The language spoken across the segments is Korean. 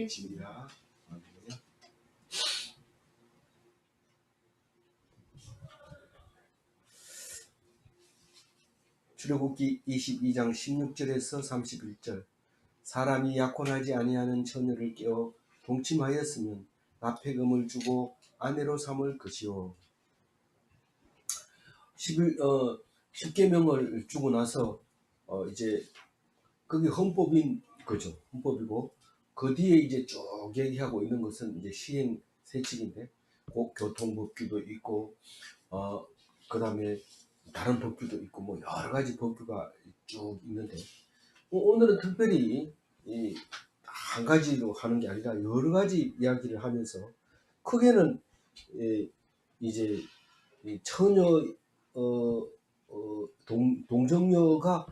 집이야. 출애굽기 22장 16절에서 31절. 사람이 약혼하지 아니하는 처녀를 깨어 동침하였으면 납폐금을 주고 아내로 삼을 것이요. 10계명을 주고 나서 이제 그게 헌법인 거죠. 헌법이고 그 뒤에 이제 쭉 얘기하고 있는 것은 이제 시행 세칙인데 교통법규도 있고 그 다음에 다른 법규도 있고 뭐 여러 가지 법규가 쭉 있는데 오늘은 특별히 한 가지로 하는 게 아니라 여러 가지 이야기를 하면서 크게는 이제 처녀 동정녀가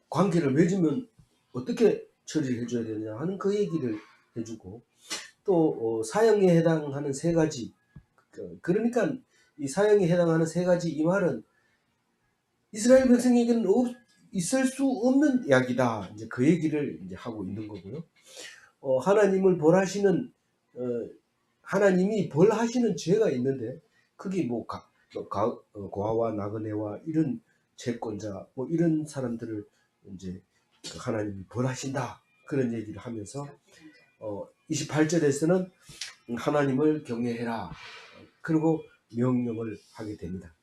관계를 맺으면 어떻게 처리를 해줘야 되냐 하는 그 얘기를 해주고 또 사형에 해당하는 세 가지, 그러니까 이 사형에 해당하는 세 가지 이 말은 이스라엘 백성에게는 있을 수 없는 이야기다. 이제 그 얘기를 이제 하고 있는 거고요. 하나님을 벌하시는 하나님이 벌하시는 죄가 있는데 그게 뭐 고아와 나그네와 이런 채권자 뭐 이런 사람들을 이제 하나님이 벌하신다 그런 얘기를 하면서 28절에서는 하나님을 경외해라 그리고 명령을 하게 됩니다.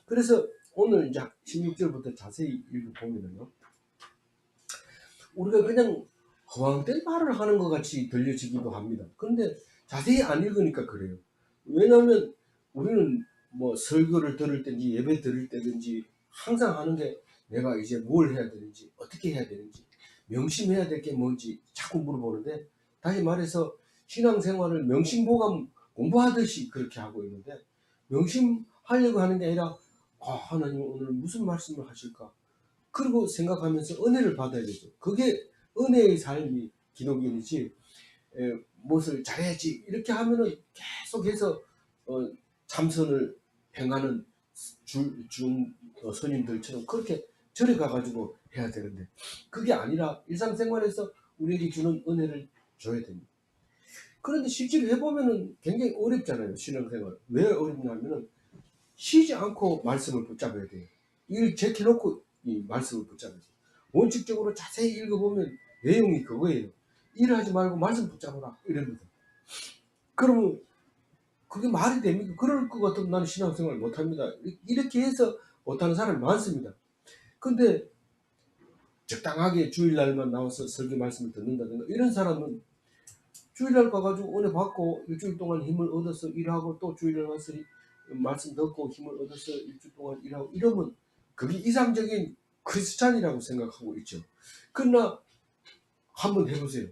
그래서 오늘 이제 16절부터 자세히 읽어보면요, 우리가 그냥 허황된 말을 하는 것 같이 들려지기도 합니다. 그런데 자세히 안 읽으니까 그래요. 왜냐하면 우리는 뭐 설교를 들을 때든지 예배 들을 때든지 항상 하는 게 내가 이제 뭘 해야 되는지 어떻게 해야 되는지 명심해야 될 게 뭔지 자꾸 물어보는데, 다시 말해서 신앙생활을 명심보감 공부하듯이 그렇게 하고 있는데, 명심하려고 하는 게 아니라 하나님 오늘 무슨 말씀을 하실까 그리고 생각하면서 은혜를 받아야 되죠. 그게 은혜의 삶이 기독인이지 무엇을 잘해야지 이렇게 하면은 계속해서 참선을 행하는 스님들처럼 그렇게 절에 가가지고 해야 되는데 그게 아니라 일상생활에서 우리에게 주는 은혜를 줘야 됩니다. 그런데 실제로 해보면은 굉장히 어렵잖아요. 신앙생활. 왜 어렵냐면은 쉬지 않고 말씀을 붙잡아야 돼요. 이걸 제껴놓고 이 말씀을 붙잡아야 돼요. 원칙적으로 자세히 읽어보면 내용이 그거예요. 일을 하지 말고 말씀 붙잡아라 이럽니다. 그러면 그게 말이 됩니까? 그럴 것 같으면 나는 신앙생활 못합니다. 이렇게 해서 못하는 사람이 많습니다. 근데 적당하게 주일날만 나와서 설교 말씀을 듣는다든가 이런 사람은 주일날 가가지고 은혜 받고 일주일 동안 힘을 얻어서 일하고 또 주일날 와서 말씀 듣고 힘을 얻어서 일주일 동안 일하고 이러면 그게 이상적인 크리스찬이라고 생각하고 있죠. 그러나 한번 해보세요.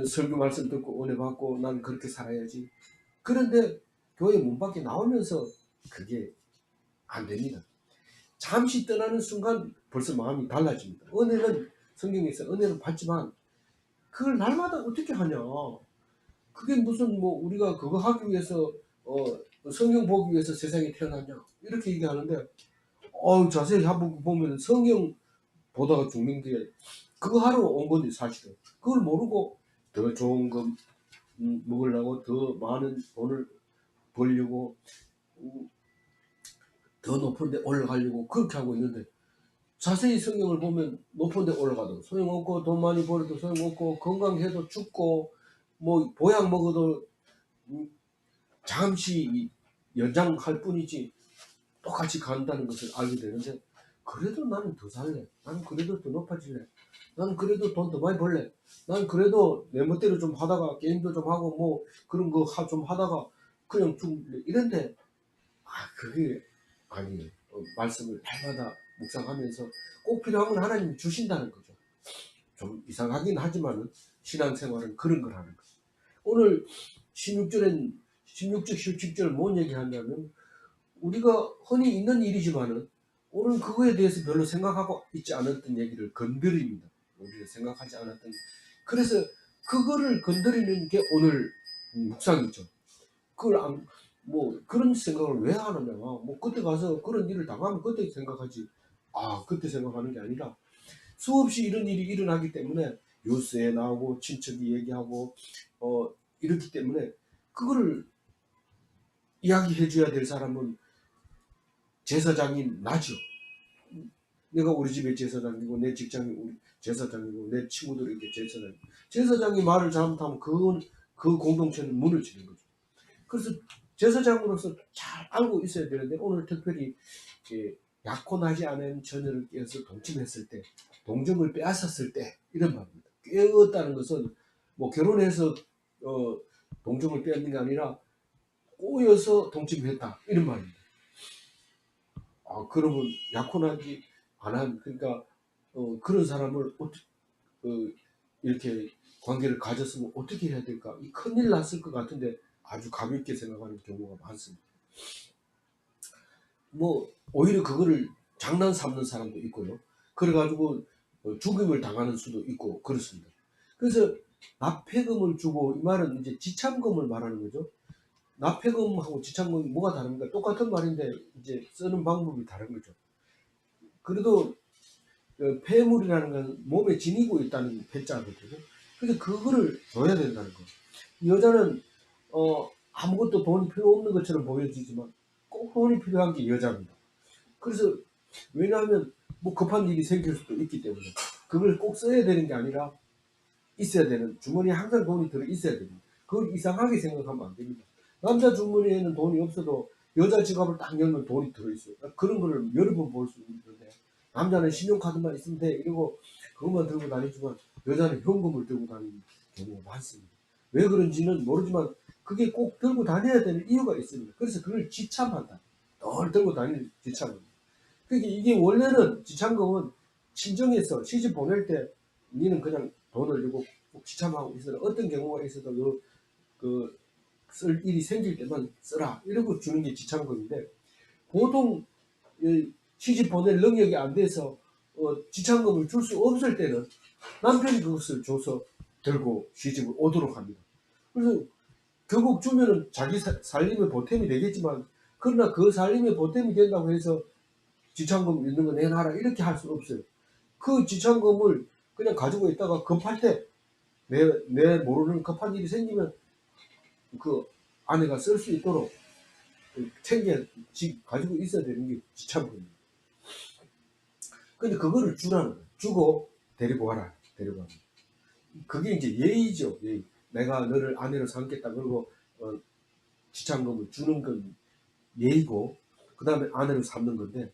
설교 말씀 듣고 은혜 받고 난 그렇게 살아야지. 그런데 교회 문 밖에 나오면서 그게 안 됩니다. 잠시 떠나는 순간 벌써 마음이 달라집니다. 은혜는 성경에서 은혜는 받지만 그걸 날마다 어떻게 하냐. 그게 무슨 뭐 우리가 그거 하기 위해서 성경 보기 위해서 세상에 태어났냐 이렇게 얘기하는데 자세히 한번 보면 성경 보다가 죽는 게 그거 하러 온 건데 사실은 그걸 모르고 더 좋은 거 먹으려고 더 많은 돈을 벌려고 더 높은 데 올라가려고 그렇게 하고 있는데, 자세히 성경을 보면 높은 데 올라가도 소용없고 돈 많이 벌어도 소용없고 건강해도 죽고 뭐 보약 먹어도 잠시 연장할 뿐이지 똑같이 간다는 것을 알게 되는데, 그래도 나는 더 살래, 나는 그래도 더 높아질래, 나는 그래도 돈 더 많이 벌래, 난 그래도 내 멋대로 좀 하다가 게임도 좀 하고 뭐 그런 거 좀 하다가 그냥 죽을래 이런데 그게 아니에요. 말씀을 날마다 묵상하면서 꼭 필요하면 하나님이 주신다는 거죠. 좀 이상하긴 하지만은 신앙생활은 그런 걸 하는 거죠. 오늘 16절 17절 뭔 얘기하냐면 우리가 흔히 있는 일이지만은 오늘 그거에 대해서 별로 생각하고 있지 않았던 얘기를 건드립니다. 우리가 생각하지 않았던. 그래서 그거를 건드리는 게 오늘 묵상이죠. 그걸 뭐 그런 생각을 왜 하느냐. 뭐 그때 가서 그런 일을 당하면 그때 생각하지. 그때 생각하는 게 아니라 수없이 이런 일이 일어나기 때문에 뉴스에 나오고 친척이 얘기하고 이렇기 때문에 그거를 이야기해 줘야 될 사람은 제사장이 나죠. 내가 우리 집의 제사장이고 내 직장이 우리 제사장이고 내 친구들이 이렇게 제사장. 제사장이 말을 잘못하면 그건 그 공동체는 무너지는 거죠. 그래서 제사장으로서 잘 알고 있어야 되는데 오늘 특별히 약혼하지 않은 처녀를 깨어서 동침했을 때, 동정을 빼앗았을 때 이런 말입니다. 깨었다는 것은 뭐 결혼해서 동정을 빼앗는 게 아니라 꼬여서 동침했다 이런 말입니다. 그러면 약혼하지 않은 그러니까 그런 사람을 이렇게 관계를 가졌으면 어떻게 해야 될까? 큰일 났을 것 같은데 아주 가볍게 생각하는 경우가 많습니다. 뭐 오히려 그거를 장난 삼는 사람도 있고요. 그래가지고 죽임을 당하는 수도 있고 그렇습니다. 그래서 납폐금을 주고 이 말은 이제 지참금을 말하는 거죠. 납폐금하고 지참금이 뭐가 다릅니까? 똑같은 말인데 이제 쓰는 방법이 다른 거죠. 그래도 폐물이라는 건 몸에 지니고 있다는 패자거든요. 그래서 그거를 줘야 된다는 거. 여자는 아무것도 돈이 필요 없는 것처럼 보여지지만 꼭 돈이 필요한 게 여자입니다. 그래서 왜냐하면 뭐 급한 일이 생길 수도 있기 때문에 그걸 꼭 써야 되는 게 아니라 있어야 되는 주머니에 항상 돈이 들어 있어야 됩니다. 그걸 이상하게 생각하면 안 됩니다. 남자 주머니에는 돈이 없어도 여자 지갑을 딱 열면 돈이 들어있어요. 그런 거를 여러 번 볼 수 있는데 남자는 신용카드만 있으면 돼 이러고 그것만 들고 다니지만 여자는 현금을 들고 다니는 경우가 많습니다. 왜 그런지는 모르지만 그게 꼭 들고 다녀야 되는 이유가 있습니다. 그래서 그걸 지참한다. 늘 들고 다니는 지참입니다. 그러니까 이게 원래는 지참금은 친정에서 시집 보낼 때 니는 그냥 돈을 주고 지참하고 있어도 어떤 경우가 있어도 쓸 일이 생길 때만 써라 이러고 주는 게 지참금인데 보통 시집 보낼 능력이 안 돼서 지참금을 줄 수 없을 때는 남편이 그것을 줘서 들고 시집을 오도록 합니다. 그래서 결국 주면은 자기 살림의 보탬이 되겠지만 그러나 그 살림의 보탬이 된다고 해서 지참금 있는 거 내놔라 이렇게 할 수 없어요. 그 지참금을 그냥 가지고 있다가 급할 때 내 모르는 급한 일이 생기면 그 아내가 쓸 수 있도록 가지고 있어야 되는 게 지참금입니다. 근데 그거를 주라는 거예요. 주고 데리고 와라. 데리고 와라. 그게 이제 예의죠. 예의. 내가 너를 아내로 삼겠다. 그리고 지참금을 주는 건 예의고 그 다음에 아내로 삼는 건데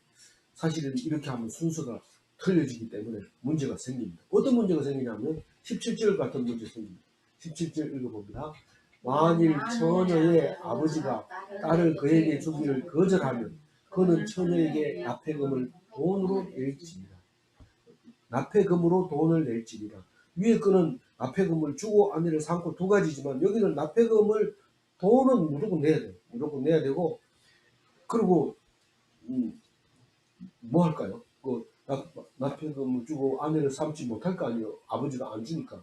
사실은 이렇게 하면 순서가 틀려지기 때문에 문제가 생깁니다. 어떤 문제가 생기냐면 17절 같은 문제 생깁니다. 17절 읽어봅니다. 만일 처녀의 아버지가 딸을 그에게 주기를 거절하면 그는 처녀에게 납폐금을 돈으로 낼지니라. 납폐금으로 돈을 낼지니라. 위에 거는 납폐금을 주고 아내를 삼고 두 가지지만 여기는 납폐금을 돈은 무조건 내야 돼요. 무조건 내야 되고 그리고 뭐 할까요? 납폐금을 주고 아내를 삼지 못할 거 아니에요. 아버지가 안 주니까.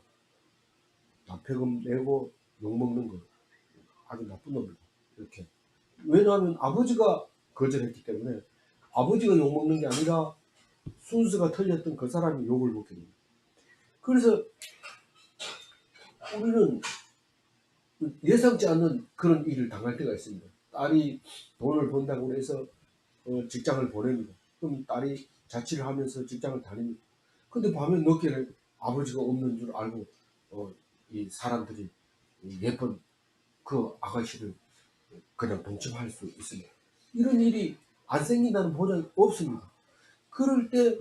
납폐금 내고 욕먹는 거. 아주 나쁜 놈이다. 이렇게. 왜냐하면 아버지가 거절했기 때문에 아버지가 욕먹는 게 아니라 순서가 틀렸던 그 사람이 욕을 먹게 됩니다. 그래서 우리는 예상치 않는 그런 일을 당할 때가 있습니다. 딸이 돈을 번다고 해서 직장을 보냅니다. 그럼 딸이 자취를 하면서 직장을 다닙니다. 근데 밤에 늦게는 아버지가 없는 줄 알고 이 사람들이 예쁜 그 아가씨를 그냥 동침할 수 있습니다. 이런 일이 안 생긴다는 보장이 없습니다. 그럴 때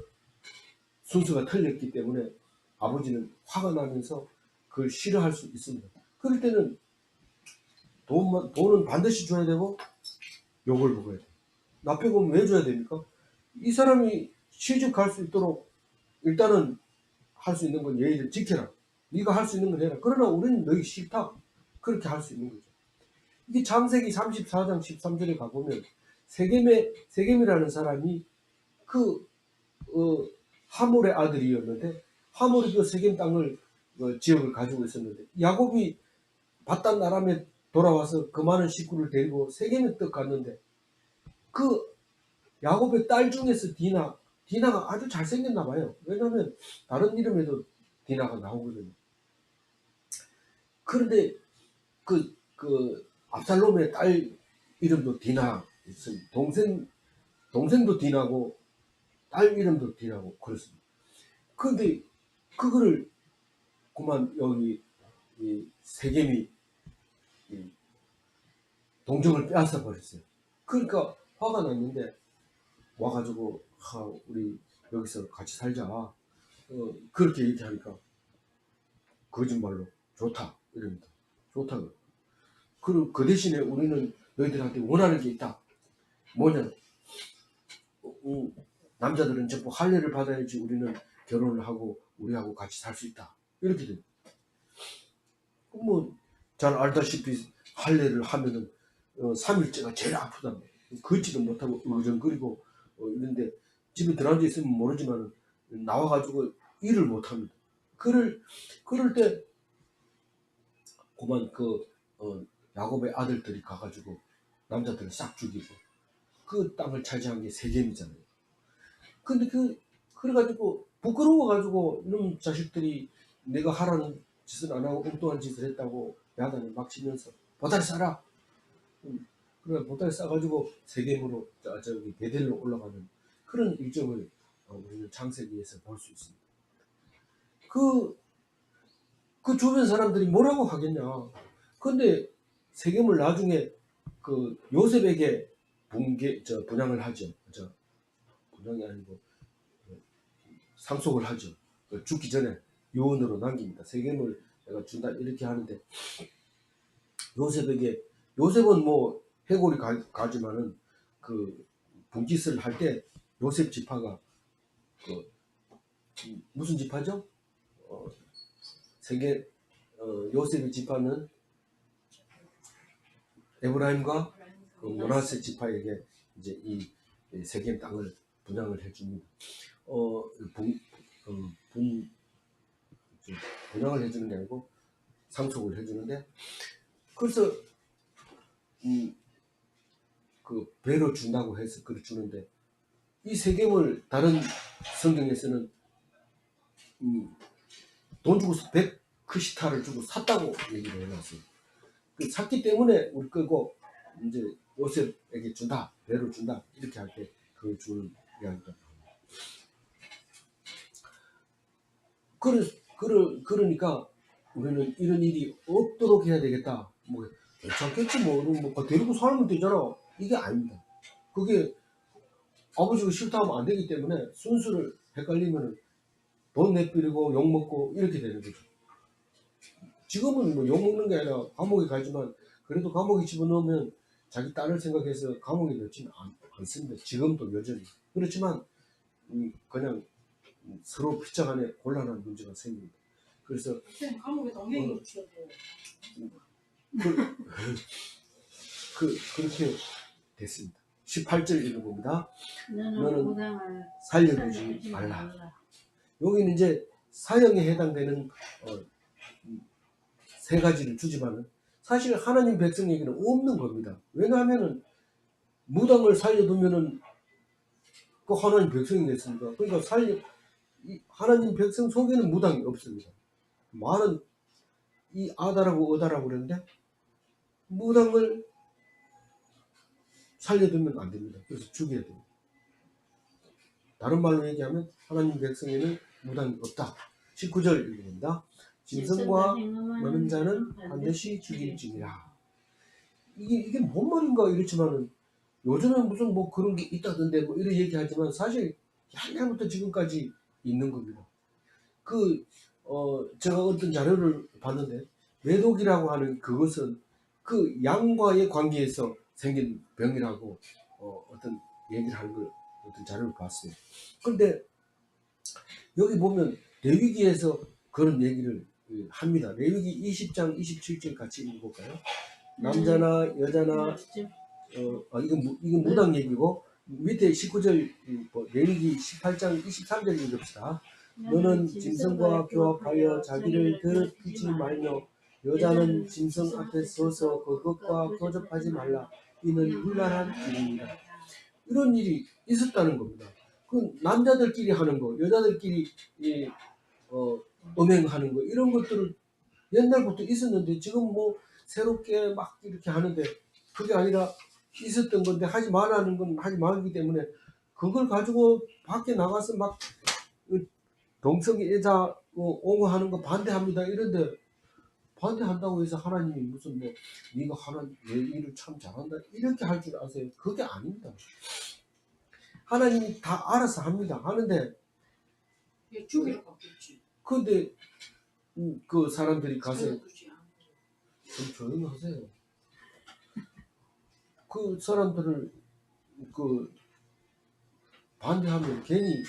순서가 틀렸기 때문에 아버지는 화가 나면서 그걸 싫어할 수 있습니다. 그럴 때는 돈은 반드시 줘야 되고 욕을 먹어야 돼요. 납폐금 왜 줘야 됩니까? 이 사람이 시집 갈 수 있도록 일단은 할 수 있는 건 예의를 지켜라. 네가 할 수 있는 건 해라. 그러나 우리는 너희 싫다. 그렇게 할 수 있는 거죠. 이게 창세기 34장 13절에 가보면 세겜이라는 사람이 그 하몰의 아들이었는데 하몰이 그 세겜 땅을 지역을 가지고 있었는데 야곱이 바단 아람에 돌아와서 그 많은 식구를 데리고 세겜에 떡 갔는데 그 야곱의 딸 중에서 디나가 아주 잘생겼나 봐요. 왜냐하면 다른 이름에도 디나가 나오거든요. 그런데 그 압살롬의 딸 이름도 디나 있습니다. 동생도 디나고 딸 이름도 디나고 그렇습니다. 그런데 그거를 그만 여기 이 세겜이 이 동정을 빼앗아 버렸어요. 그러니까 화가 났는데 와가지고 우리 여기서 같이 살자. 그렇게 얘기하니까 거짓말로 좋다 이럽니다. 좋다. 그리고 그 대신에 우리는 너희들한테 원하는 게 있다. 뭐냐? 남자들은 전부 할례를 받아야지 우리는 결혼을 하고 우리하고 같이 살 수 있다. 이렇게 됩니다. 뭐 잘 알다시피 할례를 하면은 3일째가 제일 아프다. 걷지도 못하고 의정거리고 이런데 집에 들어앉아 있으면 모르지만 나와가지고 일을 못합니다. 그럴 때 그만 야곱의 아들들이 가가지고 남자들을 싹 죽이고 그 땅을 차지한 게 세겜이잖아요. 근데 그래가지고 부끄러워가지고 이놈 자식들이 내가 하라는 짓을 안 하고 엉뚱한 짓을 했다고 야단을 막 치면서 보따리 싸라. 그래 보따리 싸가지고 세겜으로 저기 베델로 올라가는 그런 일정을 우리는 창세기에서 볼 수 있습니다. 그 주변 사람들이 뭐라고 하겠냐. 근데 세겜을 나중에 그 요셉에게 분양을 하죠. 분양이 아니고 상속을 하죠. 죽기 전에 요원으로 남깁니다. 세겜을 내가 준다 이렇게 하는데 요셉은 뭐 해골이 가지만은 그 분깃을 할 때 요셉 지파가 무슨 지파죠? 요셉의 지파는 에브라임과 므낫세 지파에게 이제 이 세겜 땅을 분양을 해줍니다. 분양을 해주는 게 아니고 상속을 해주는데 그래서 그 배로 준다고 해서 그걸 주는데 이 세겜을 다른 성경에서는 돈 주고 100크시타를 주고 샀다고 얘기를 해놨어요. 그 샀기 때문에 우리 끄고 이제 요셉에게 준다, 배로 준다 이렇게 할 때 그걸 주는 이야기가 나옵니다. 그러니까 우리는 이런 일이 없도록 해야 되겠다. 뭐 괜찮겠지 뭐 데리고 살면 되잖아. 이게 아닙니다. 그게 아버지가 싫다 하면 안 되기 때문에 순수를 헷갈리면 돈 내버리고 욕먹고 이렇게 되는 거죠. 지금은 뭐 욕먹는 게 아니라 감옥에 가지만 그래도 감옥에 집어넣으면 자기 딸을 생각해서 감옥에 넣지는 않습니다. 지금도 여전히. 그렇지만 그냥 서로 피차 간에 곤란한 문제가 생깁니다. 그래서 감옥에 동행이 있어도 그렇게 됐습니다. 18절 읽어봅니다. 너는 무당을 살려두지 말라. 여기는 이제 사형에 해당되는 세 가지를 주지만은 사실 하나님 백성에게는 없는 겁니다. 왜냐하면은 무당을 살려두면은 그 하나님 백성이 됐습니다. 그러니까 하나님 백성 속에는 무당이 없습니다. 많은 이 아다라고 어다라고 그러는데 무당을 살려두면 안 됩니다. 그래서 죽여야 됩니다. 다른 말로 얘기하면 하나님 백성에는 무당이 없다. 19절 읽습니다. 짐승과 노는 자는 반드시 죽일지니라. 이게 뭔 말인가 이렇지만은 요즘에 무슨 뭐 그런 게 있다던데 뭐 이런 얘기하지만 사실 옛날부터 지금까지 있는 겁니다. 제가 어떤 자료를 봤는데 매독이라고 하는 그것은 그 양과의 관계에서 생긴 병이라고 어떤 얘기를 하는 걸 어떤 자료를 봤어요. 그런데 여기 보면 레위기에서 그런 얘기를 합니다. 레위기 20장 27절 같이 읽어볼까요? 남자나 여자나 이건 무당 얘기고 밑에 19절 레위기 18장 23절 읽읍시다. 너는 짐승과 교합하여 자기를 더럽히지 말며 여자는 짐승 앞에 서서 그것과 거접하지 말라. 이는 훌륭한 일입니다. 이런 일이 있었다는 겁니다. 그 남자들끼리 하는 거, 여자들끼리 음행하는 거 이런 것들을 옛날부터 있었는데 지금 뭐 새롭게 막 이렇게 하는데 그게 아니라 있었던 건데 하지 말라는 건 하지 말기 때문에 그걸 가지고 밖에 나가서 막 동성애자 옹호하는 거 반대합니다 이런데 반대한다고 해서 하나님이 무슨 뭐 네가 하나님 내 일을 참 잘한다 이렇게 할 줄 아세요? 그게 아닙니다. 하나님이 다 알아서 합니다. 하는데 얘 죽이러 갔겠지. 근데 그 사람들이 가서 살려두지 않고. 좀 조용히 하세요. 그 사람들을 그 반대하면 괜히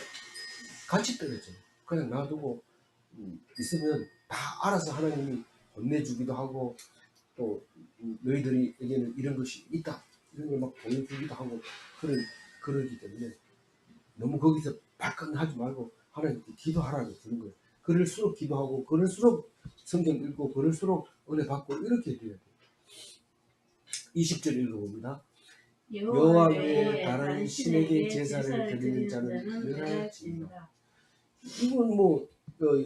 같이 떨어져요. 그냥 놔두고 있으면 다 알아서 하나님이 혼내주기도 하고 또 너희들에게는 이런 것이 있다 이런 걸 막 보여주기도 하고 그러기 때문에 너무 거기서 발끈하지 말고 하나님께 기도하라고 주는 거예요. 그럴수록 기도하고 그럴수록 성경 읽고 그럴수록 은혜 받고 이렇게 돼야 돼요. 20절 읽어봅니다. 여호와 외에 다른 신에게 제사를 드리는 자는 멸하여진다. 이건 뭐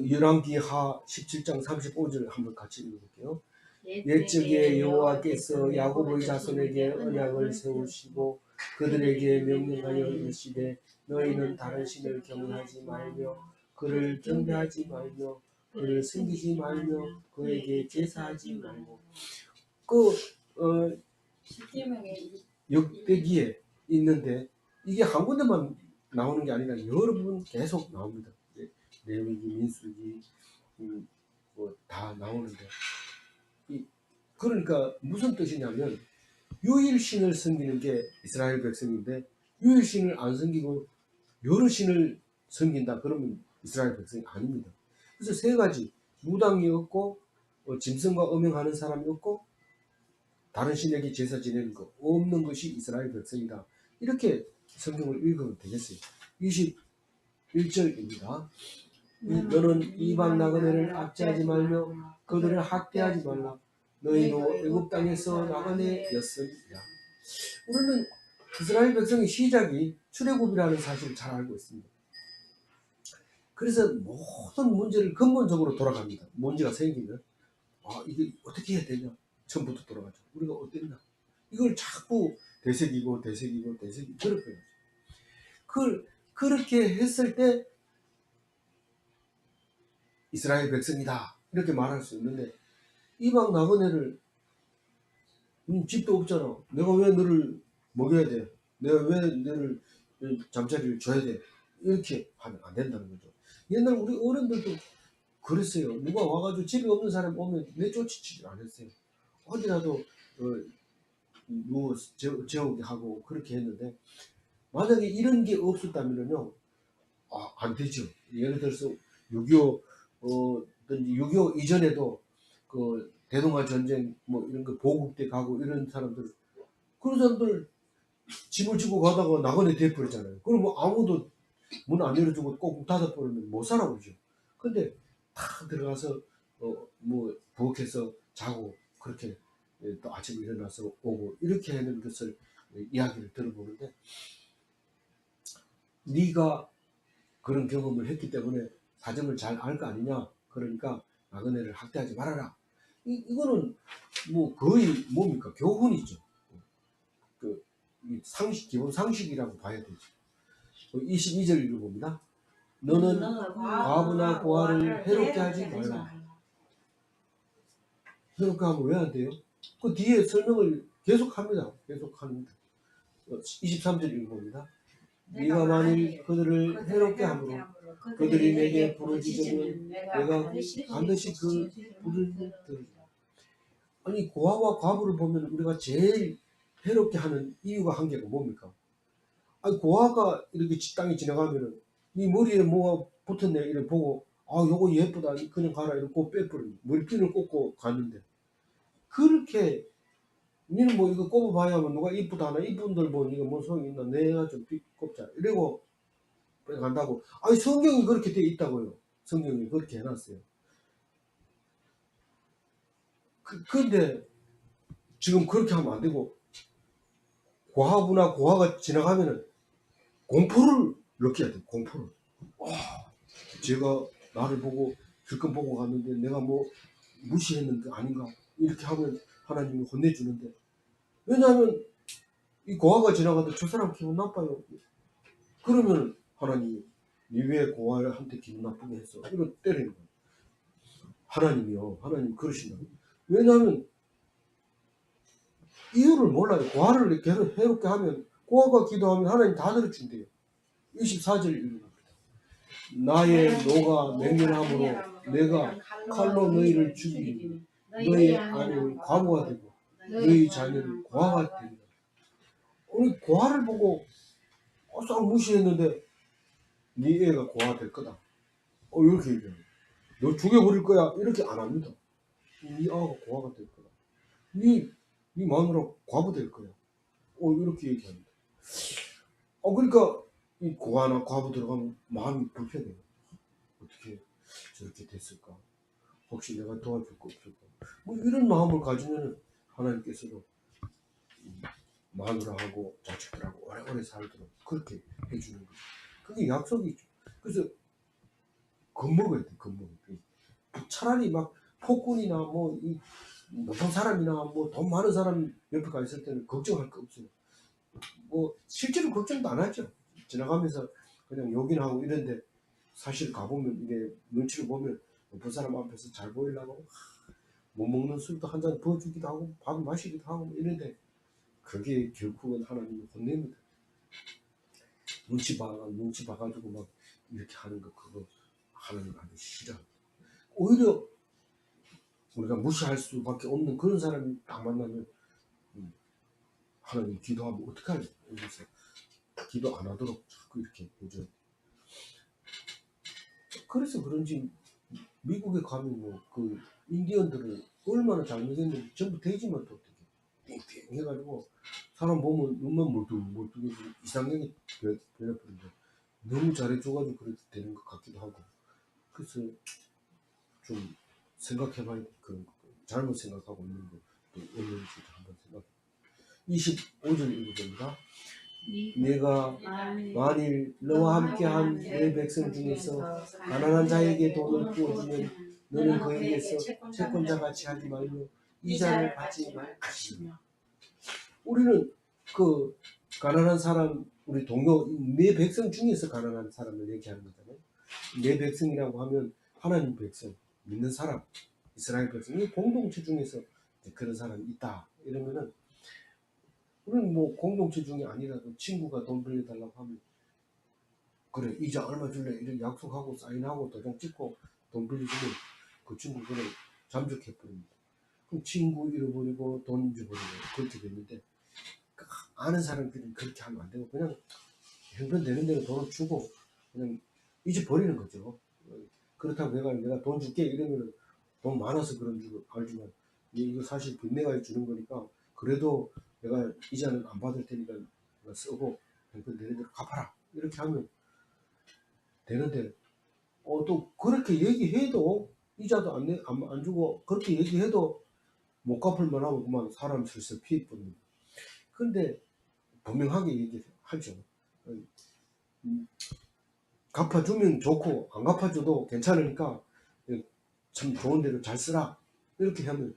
열왕기하 17장 35절 한번 같이 읽어볼게요. 옛적에 여호와께서 야곱의 자손에게 언약을 세우시고 그들에게 명령하여 이르시되 너희는 다른 신을 경외하지 말며 그를 경배하지 말며 그를 섬기지 말며 그에게 제사하지 말고 그 십계명에 역대기에 있는데 이게 한 군데만 나오는 게 아니라 여러 번 계속 나옵니다. 레위기, 민수기 다 나오는데 그러니까 무슨 뜻이냐면 유일신을 섬기는 게 이스라엘 백성인데 유일신을 안 섬기고 여러 신을 섬긴다 그러면 이스라엘 백성이 아닙니다. 그래서 세 가지 무당이 없고 짐승과 음행하는 사람이 없고 다른 신에게 제사 지내는 거 없는 것이 이스라엘 백성이다. 이렇게 성경을 읽으면 되겠어요. 21절입니다. 너는 이방 나그네를 압제하지 말며 그들을 학대하지 말라. 너희도 애굽 땅에서 나그네였으리라. 우리는 이스라엘 백성의 시작이 출애굽이라는 사실을 잘 알고 있습니다. 그래서 모든 문제를 근본적으로 돌아갑니다. 문제가 생기면 이게 어떻게 해야 되냐 처음부터 돌아가죠. 우리가 어땠나 이걸 자꾸 되새기고 그렇게 그렇게 했을 때 이스라엘 백성이다 이렇게 말할 수 있는데 이방 나그네를 집도 없잖아. 내가 왜 너를 먹여야 돼? 내가 왜 너를 잠자리를 줘야 돼? 이렇게 하면 안 된다는 거죠. 옛날 우리 어른들도 그랬어요. 누가 와가지고 집에 없는 사람 오면 내쫓지질 않았어요. 어디라도 누워 재우게 하고 그렇게 했는데 만약에 이런 게 없었다면요 안 되죠. 예를 들어서 6.25 6.25 이전에도 그 대동아 전쟁 뭐 이런 거 보국 때 가고 이런 사람들 그런 사람들 집을 지고 가다가 나그네 돼버리잖아요. 그럼 뭐 아무도 문 안 열어주고 꼭 닫아버리면 못 살아오죠. 근데 다 들어가서 뭐 부엌에서 자고 그렇게 또 아침에 일어나서 오고 이렇게 하는 것을 이야기를 들어보는데 네가 그런 경험을 했기 때문에 사정을 잘 알 거 아니냐. 그러니까 나그네를 학대하지 말아라. 이거는 뭐 거의 뭡니까 교훈이죠. 그 기본 상식이라고 봐야 되죠. 22절 읽어봅니다. 너는 과부나 고아를 해롭게 하지 말라. 해롭게 하면 왜 안 돼요? 그 뒤에 설명을 계속합니다. 계속합니다. 23절 읽어봅니다. 네가 만일 그들을 해롭게 함으로 그들이 내게 부르짖으면 내가 반드시 그 부르짖음을 들으리라. 아니 고아와 과부를 보면 우리가 제일 해롭게 하는 이유가 한 개가 뭡니까? 아니 고아가 이렇게 땅에 지나가면은 네 머리에 뭐가 붙었네 이래 보고 요거 예쁘다 그냥 가라 이러고 빼버리고 머리핀을 꽂고 갔는데 그렇게 니는 뭐 이거 꼽아봐야 하면 누가 이쁘다 하나 이쁜들 뭐 이거 뭐 소용이 있나 내가 좀 꼽자 이러고 간다고. 아니 성경이 그렇게 돼 있다고요. 성경이 그렇게 해놨어요. 근데 지금 그렇게 하면 안 되고 고아부나 고아가 지나가면은 공포를 느껴야 돼. 공포를. 제가 나를 보고 실컷 보고 갔는데 내가 뭐 무시했는데 아닌가 이렇게 하면 하나님이 혼내주는데, 왜냐하면 이 고아가 지나가도 저 사람 기분 나빠요. 그러면 하나님이 니 왜 고아한테 기분 나쁘게 했어? 이거 때리는 거예요. 하나님이요. 하나님 그러신다. 왜냐하면 이유를 몰라요. 고아를 계속 해롭게 하면, 고아가 기도하면 하나님 다 들어준대요. 24절 읽어봅니다. 나의 노가 맹렬함으로 내가 칼로 너희를 죽이리니 너희 아내는 과부가 되고 너희 자녀는 고아가 되리라. 우리 고아를 보고 싹 무시했는데 네 애가 고아 될 거다. 이렇게 얘기해요. 너 죽여버릴 거야. 이렇게 안 합니다. 네 아가 고아가 될 거다. 네 마누라 과부 될 거야. 이렇게 얘기합니다. 그러니까 이 고아나 과부 들어가면 마음이 불편해요. 어떻게 저렇게 됐을까? 혹시 내가 도와줄 거 없을까? 뭐 이런 마음을 가지면 하나님께서도 마누라하고 자식들하고 오래오래 살도록 그렇게 해주는 거예요. 그게 약속이죠. 그래서 겁먹어야 돼, 겁먹어야 돼. 차라리 막 폭군이나 뭐 이 높은 사람이나 뭐 돈 많은 사람 옆에 가 있을 때는 걱정할 거 없어요. 뭐 실제로 걱정도 안 하죠. 지나가면서 그냥 욕이나 하고 이런데, 사실 가보면 이게 눈치를 보면 높은 사람 앞에서 잘 보이려고 못 먹는 술도 한 잔 부어주기도 하고 밥 마시기도 하고 뭐 이런데, 그게 결국은 하나님이 혼냅니다. 눈치 봐가지고 막 이렇게 하는 거, 그거 하나님 아주 싫어. 오히려 우리가 무시할 수밖에 없는 그런 사람이 딱 만나면 하나님 기도하면 어떡하냐 이러면서 기도 안 하도록 자꾸 이렇게 해줘요. 그래서 그런지 미국에 가면 뭐 그 인디언들은 얼마나 잘 먹였는지 전부 돼지만 또 어떻게 땡땡 해가지고 사람 보면 눈만 멀뚱멀뚱해서 이상하게 변해버린다. 너무 잘해줘가지고 그렇게 되는 것 같기도 하고. 그래서 좀 생각해봐야 돼. 그런 거. 잘못 생각하고 있는 것도 없는지 한번 생각해. 25절 읽어봅니다. 내가 만일 너와 함께한 내 백성 중에서 가난한 자에게 돈을 부어주면 너는 그에게서 채권자같이 하지 말고 이자를 받지 말지며. 우리는 그 가난한 사람, 우리 동료, 내 백성 중에서 가난한 사람을 얘기하는 거잖아요. 내 백성이라고 하면 하나님 백성, 믿는 사람, 이스라엘 백성이 공동체 중에서 그런 사람이 있다 이러면은, 우리는 뭐 공동체 중에 아니라도 친구가 돈 빌려달라고 하면 그래 이자 얼마 줄래 이렇게 약속하고 사인하고 도장 찍고 돈 빌려주면 그 친구 그냥 잠적해버립니다. 그럼 친구 잃어버리고 돈 잊어버리고 그렇게 됐는데, 아는 사람들은 그렇게 하면 안 되고 그냥 형편되는 대로 돈을 주고 그냥 잊어버리는 거죠. 그렇다고 내가 돈 줄게 이러면 돈 많아서 그런 줄 알지만 이거 사실 빚내가 주는 거니까 그래도 내가 이자는 안 받을 테니까 내가 쓰고 형편되는 대로 갚아라 이렇게 하면 되는데, 또 그렇게 얘기해도 이자도 안 주고 그렇게 얘기해도 못 갚을 만하고 그만 사람 슬슬 피해버립니다. 근데 분명하게 얘기하죠. 갚아주면 좋고 안 갚아줘도 괜찮으니까 참 좋은 대로 잘 쓰라 이렇게 하면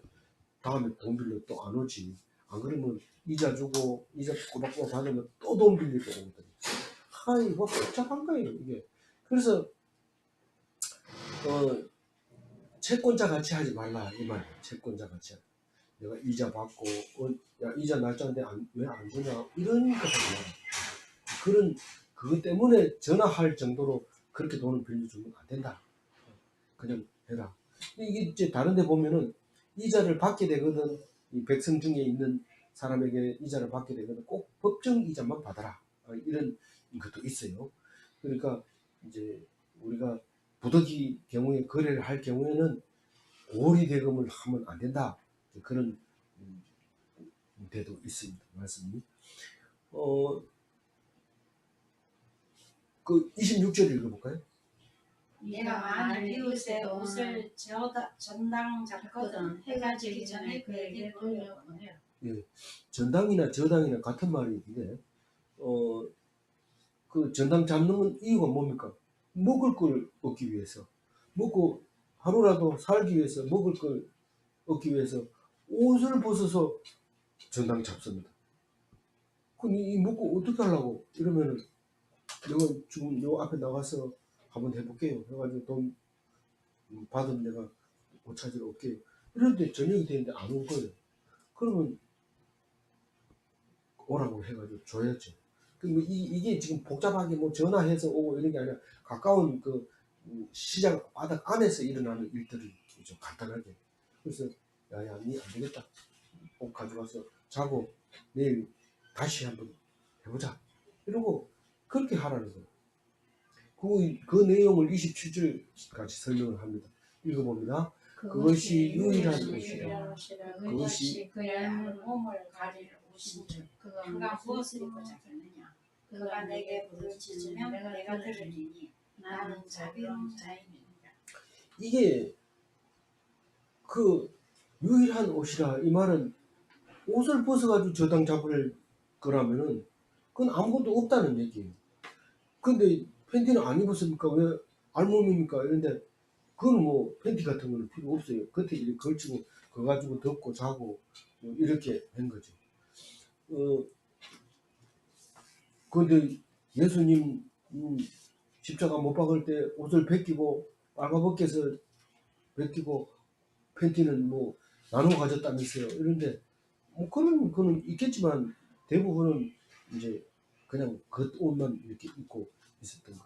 다음에 돈 빌려 또 안 오지. 안 그러면 이자 주고 이자 꼬박꼬박 받으면 또 돈 빌리고 오거든요. 이거 복잡한 거예요 이게. 그래서 채권자 같이 하지 말라 이 말이에요. 채권자 같이 하지. 내가 이자 받고 야 이자 날짜인데 왜 안 주냐 이런 거 하지 마라. 그것 때문에 전화할 정도로 그렇게 돈을 빌려주면 안 된다. 그냥 해라. 이게 이제 다른 데 보면은 이자를 받게 되거든. 이 백성 중에 있는 사람에게 이자를 받게 되거든. 꼭 법정 이자만 받아라. 이런 것도 있어요. 그러니까 이제 우리가 부득이 경우에 거래를 할 경우에는 고리 대금을 하면 안 된다. 그런 데도 있습니다. 말씀이. 그 26절 읽어볼까요? 내가 만일 이웃의 옷을 전당 잡거든 해가 지기 전에 그에게 돌려보내라. 예, 전당이나 저당이나 같은 말인데, 그 전당 잡는 이유가 뭡니까? 먹을 걸 얻기 위해서. 먹고 하루라도 살기 위해서 먹을 걸 얻기 위해서 옷을 벗어서 전당 잡습니다. 그럼 이 먹고 어떻게 하려고 이러면은 내가 지금 요 앞에 나가서 한번 해볼게요. 해가지고 돈 받으면 내가 옷 찾으러 올게요. 이런데 저녁이 되는데 안 올 거예요. 그러면 오라고 해가지고 줘야죠. 뭐 이게 지금 복잡하게 뭐 전화해서 오고 이런 게 아니라 가까운 그 시장 바닥 안에서 일어나는 일들을 좀 간단하게. 그래서 야야 니 안 되겠다. 옷 가져가서 자고 내일 다시 한번 해보자. 이러고 그렇게 하라는 거예요. 그 내용을 27절까지 설명을 합니다. 읽어봅니다. 그것이 유일한 옷이라. 그것이 그의 몸을 가리는 옷인 줄. 그가 무엇을 입고 자겠느냐. 그가 내게 부르짖으면 내가 들으리니 나는 자비로운 자임이니라. 이게 그 유일한 옷이라 이 말은 옷을 벗어가지고 저당 잡을 거라면은 그건 아무것도 없다는 얘기예요. 근데 팬티는 안 입었습니까? 왜 알몸입니까? 이런데 그건 뭐 팬티 같은 거는 필요 없어요. 겉에 이렇게 걸치고 그거 가지고 덮고 자고 뭐 이렇게 된 거죠. 근데 예수님 십자가 못 박을 때 옷을 벗기고 빨가벗겨서 벗기고 팬티는 뭐 나눠 가졌다면서요. 이런데 뭐 그런 거는 있겠지만 대부분은 이제 그냥 겉 옷만 이렇게 입고 있었던 거.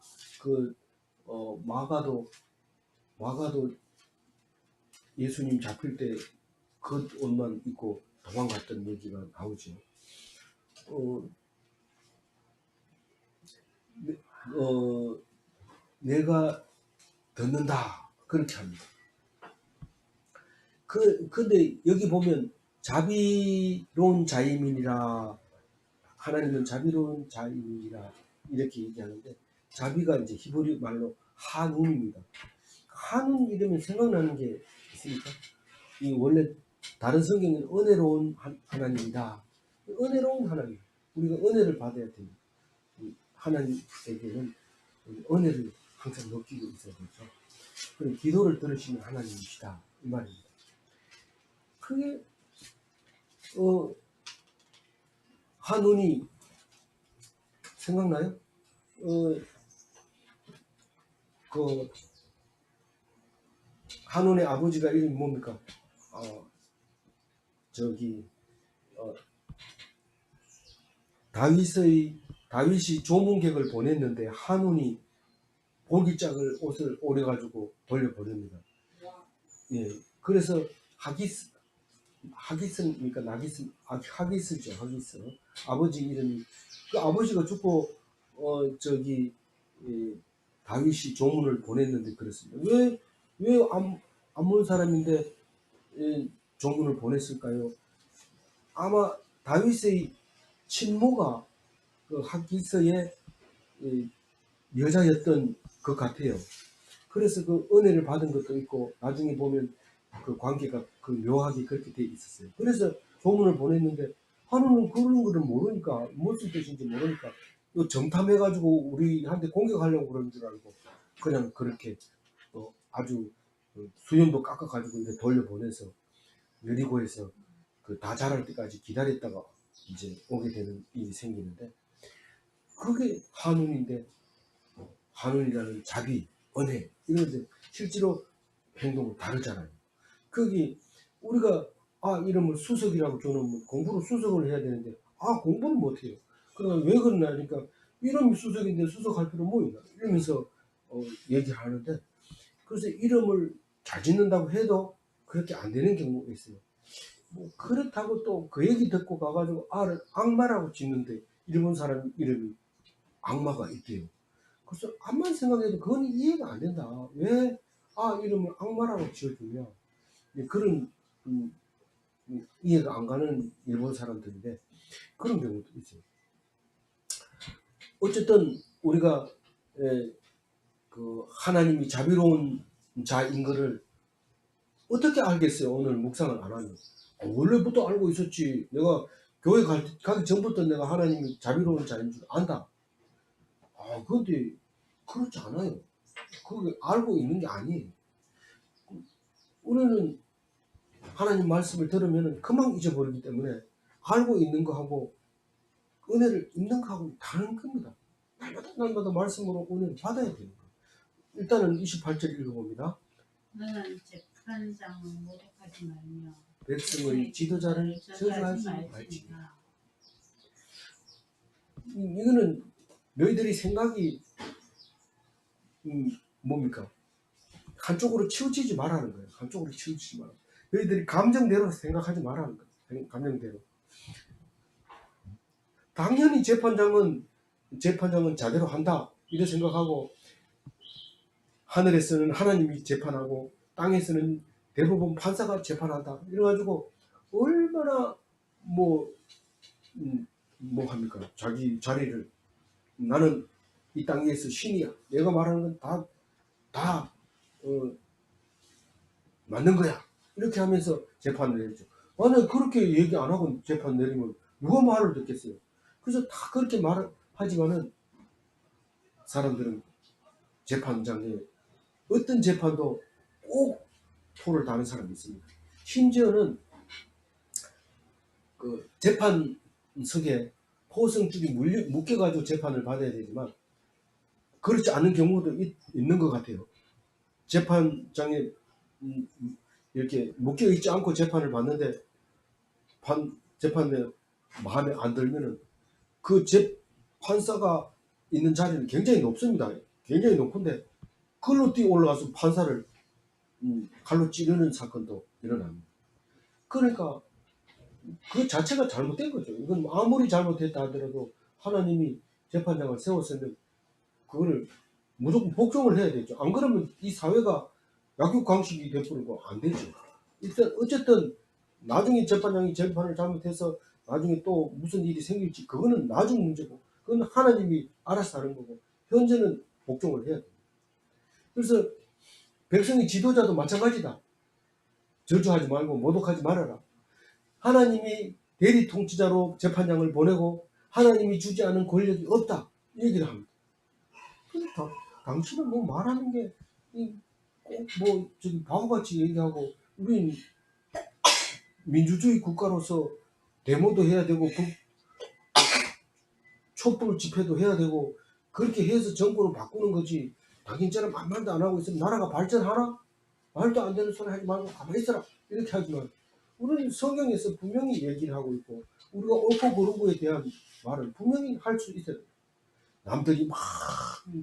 마가도 예수님 잡힐 때 겉 옷만 입고 도망갔던 얘기가 나오죠. 어, 내가 듣는다 그렇게 합니다. 근데 여기 보면 자비로운 자임이니라 하나님은 자비로운 자임이니라 이렇게 얘기하는데 자비가 이제 히브리 말로 한운입니다. 한운 이러면 생각나는 게 있습니까? 이 원래 다른 성경에는 은혜로운 하나님이다. 은혜로운 하나님. 우리가 은혜를 받아야 됩니다. 하나님에게는 은혜를 항상 느끼고 있어야 되죠. 그리고 기도를 들으시는 하나님이시다. 이 말입니다. 그게 한운이 생각나요? 그 한운의 아버지가 이름이 뭡니까? 다윗이 조문객을 보냈는데 한운이 볼기짝을 옷을 오려가지고 돌려버립니다. 예, 그래서 하기스입니까? 하기스죠. 하기스. 아버지 이름이 그 아버지가 죽고 다윗이 조문을 보냈는데 그렇습니다. 왜 암몬 사람인데 조문을 보냈을까요? 아마 다윗의 친모가 그 하기스의 여자였던 것 같아요. 그래서 그 은혜를 받은 것도 있고 나중에 보면 그 관계가 그 묘하게 그렇게 돼 있었어요. 그래서 조문을 보냈는데 하루는 그런 거를 모르니까 무슨 뜻인지 모르니까 정탐해가지고 우리한테 공격하려고 그런 줄 알고 그냥 그렇게 아주 수염도 깎아가지고 이제 돌려보내서 여리고에서 그 다 자랄 때까지 기다렸다가 이제 오게 되는 일이 생기는데 그게 한운인데 한운이라는 자비, 은혜 이런데 실제로 행동은 다르잖아요. 거기 우리가 이름을 수석이라고 줘놓으면 공부를 수석을 해야 되는데 공부는 못해요. 그러면 왜 그러나 하니까 이름이 수석인데 수석할 필요 뭐 있나 이러면서 얘기를 하는데 그래서 이름을 잘 짓는다고 해도 그렇게 안 되는 경우가 있어요. 뭐 그렇다고 또 그 얘기 듣고 가가지고 악마라고 짓는데 일본 사람 이름이 악마가 있대요. 그래서 암만 생각해도 그건 이해가 안 된다. 왜 이름을 악마라고 지어주냐. 그런 이해가 안 가는 일본 사람들인데 그런 경우도 있어요. 어쨌든 우리가 그 하나님이 자비로운 자인 것을 어떻게 알겠어요? 오늘 묵상을 안 하면 원래부터 알고 있었지. 내가 교회 가기 전부터 내가 하나님이 자비로운 자인 줄 안다. 그런데 그렇지 않아요. 그게 알고 있는 게 아니에요. 우리는 하나님 말씀을 들으면 금방 잊어버리기 때문에 알고 있는 거하고 은혜를 입는 거하고 다른 겁니다. 날마다 말씀으로 은혜를 받아야 되는 거예요. 일단은 28절 읽어봅니다. 너는 재판장을 모독하지 말며 백성의 지도자를 저주하지 말지니라. 이거는 너희들이 생각이 뭡니까? 한쪽으로 치우치지 말라는 거예요. 한쪽으로 치우치지 말라. 너희들이 감정대로 생각하지 말라는 거예요. 감정대로. 당연히 재판장은 자대로 한다 이렇게 생각하고, 하늘에서는 하나님이 재판하고 땅에서는 대부분 판사가 재판한다 이래가지고 얼마나 합니까? 자기 자리를, 나는 이 땅 위에서 신이야, 내가 말하는 건 다 맞는 거야 이렇게 하면서 재판을 내리죠. 만약 그렇게 얘기 안 하고 재판 내리면 누가 말을 듣겠어요? 그래서 다 그렇게 말을 하지만은 사람들은 재판장에 어떤 재판도 꼭 표를 다는 사람이 있습니다. 심지어는 그 재판석에 포승줄이 묶여가지고 재판을 받아야 되지만 그렇지 않은 경우도 있는 것 같아요. 재판장에 이렇게 묶여 있지 않고 재판을 받는데 재판에 마음에 안 들면은 그 판사가 있는 자리는 굉장히 높습니다. 굉장히 높은데 그걸로 뛰어 올라가서 판사를 칼로 찌르는 사건도 일어납니다. 그러니까 그 자체가 잘못된 거죠. 이건 아무리 잘못했다 하더라도 하나님이 재판장을 세웠으면 그거를 무조건 복종을 해야 되죠. 안 그러면 이 사회가 약육강식이 되어버리고 안 되죠. 일단 어쨌든 나중에 재판장이 재판을 잘못해서 나중에 또 무슨 일이 생길지 그거는 나중 문제고, 그건 하나님이 알아서 하는 거고, 현재는 복종을 해야 돼요. 그래서 백성의 지도자도 마찬가지다. 저주하지 말고 모독하지 말아라. 하나님이 대리 통치자로 재판장을 보내고 하나님이 주지 않은 권력이 없다 이 얘기를 합니다. 그러니까 당신은 뭐 말하는 게 꼭 저기 바보같이 얘기하고, 우린 민주주의 국가로서 데모도 해야 되고 촛불 집회도 해야 되고 그렇게 해서 정권을 바꾸는 거지, 당신처럼 아무 말도 안 하고 있으면 나라가 발전하나? 말도 안 되는 소리 하지 말고 가만히 있어라 이렇게 하지만, 우리는 성경에서 분명히 얘기를 하고 있고 우리가 옳고 그른 거에 대한 말을 분명히 할 수 있어요. 남들이 막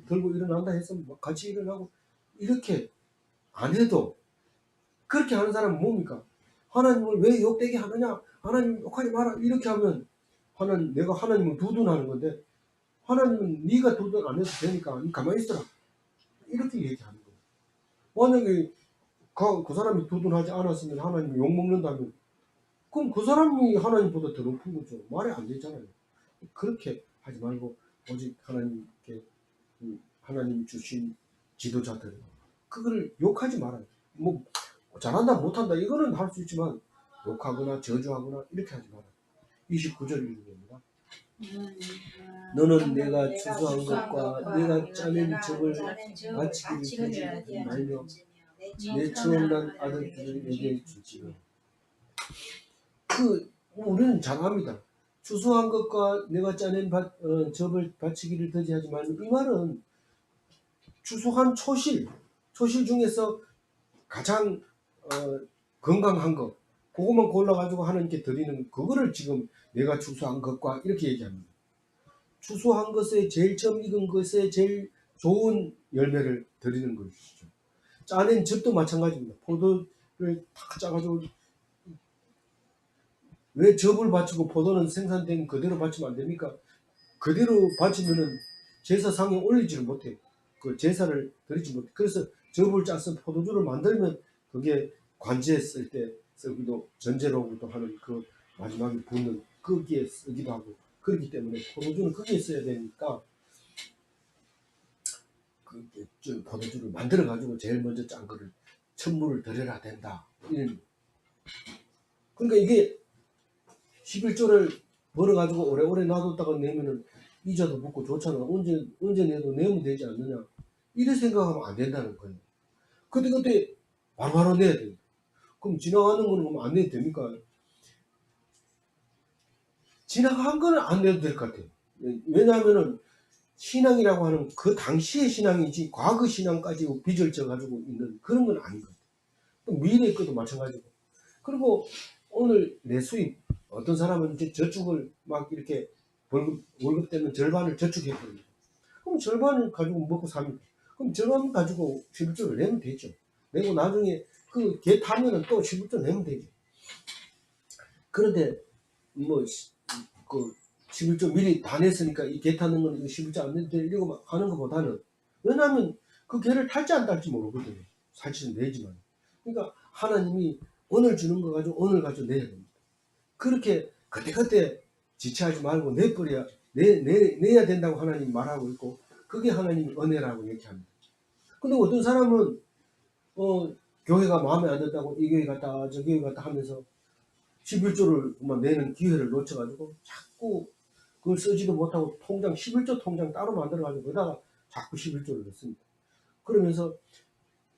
들고 일어난다 해서 같이 일어나고 이렇게 안 해도, 그렇게 하는 사람은 뭡니까? 하나님을 왜 욕되게 하느냐, 하나님 욕하지 마라 이렇게 하면 내가 하나님을 두둔하는 건데, 하나님은 네가 두둔 안 해도 되니까 가만히 있어라 이렇게 얘기하는 거예요. 만약에 그 사람이 두둔하지 않았으면 하나님이 욕먹는다면 그럼 그 사람이 하나님보다 더 높은 거죠. 말이 안 되잖아요. 그렇게 하지 말고 오직 하나님께 하나님 주신 지도자들 그거를 욕하지 말아요. 뭐 잘한다 못한다 이거는 할 수 있지만 욕하거나 저주하거나 이렇게 하지 말아요. 29절 읽어봅니다. 너는 내가 추수한 것과 내가 짜낸 적을 바치기를 되지 말며 내 처음 난 아들들에게 주지요. 우리는 잘합니다. 추수한 것과 내가 짜낸 접을 바치기를 더디하지 말며, 이 말은 추수한 초실 중에서 가장 건강한 것 그것만 골라가지고 하나님께 드리는 그거를 지금 내가 추수한 것과 이렇게 얘기합니다. 추수한 것에 제일 처음 익은 것에 제일 좋은 열매를 드리는 것이죠. 짜낸 즙도 마찬가지입니다. 포도를 탁 짜가지고, 왜 즙을 바치고 포도는 생산된 그대로 바치면 안 됩니까? 그대로 바치면은 제사상에 올리지를 못해요. 그 제사를 드리지 못해. 그래서 즙을 짜서 포도주를 만들면 그게 관제에 쓸 때 쓰기도, 전제로부터 하는 그 마지막에 붓는 거기에 쓰기도 하고, 그렇기 때문에 포도주는 거기에 써야 되니까 그 포도주를 만들어 가지고 제일 먼저 짠 거를 천물을 드려야 된다. 그러니까 이게 11조를 벌어가지고 오래오래 놔뒀다가 내면은 이자도 붙고 좋잖아. 언제 내도 내면 되지 않느냐. 이래 생각하면 안 된다는 거예요. 그때 바로바로 내야 돼요. 그럼 지나가는 거는 그럼 안 내도 됩니까? 지나간 거는 안 내도 될 것 같아요. 왜냐하면은 신앙이라고 하는 그 당시의 신앙이지 과거 신앙까지 빚을 져가지고 있는 그런 건 아닌 것 같아요. 또 미래의 것도 마찬가지고. 그리고 오늘 내 수입, 어떤 사람은 이제 저축을 막 이렇게 월급 되면 절반을 저축해버립니다. 그럼 절반을 가지고 먹고 삽니다. 그럼 절반 가지고 11조를 내면 되죠. 내고 나중에 그 개 타면은 또 11조 내면 되죠. 그런데 뭐 그 11조 미리 다 냈으니까 이 개 타는 건 11조 안 내도 되려고 하는 것보다는, 왜냐하면 그 개를 탈지 안 탈지 모르거든요. 사실은 내지만. 그러니까 하나님이 오늘 주는 거 가지고 오늘 가지고 내야 됩니다. 그렇게 그때그때 지체하지 말고 내버려야 내야 된다고 하나님 말하고 있고, 그게 하나님 은혜라고 얘기합니다. 근데 어떤 사람은 교회가 마음에 안 든다고 이 교회 갔다 저 교회 갔다 하면서 11조를 내는 기회를 놓쳐가지고 자꾸 그걸 쓰지도 못하고 통장 11조 통장 따로 만들어가지고 거기다가 자꾸 11조를 넣습니다. 그러면서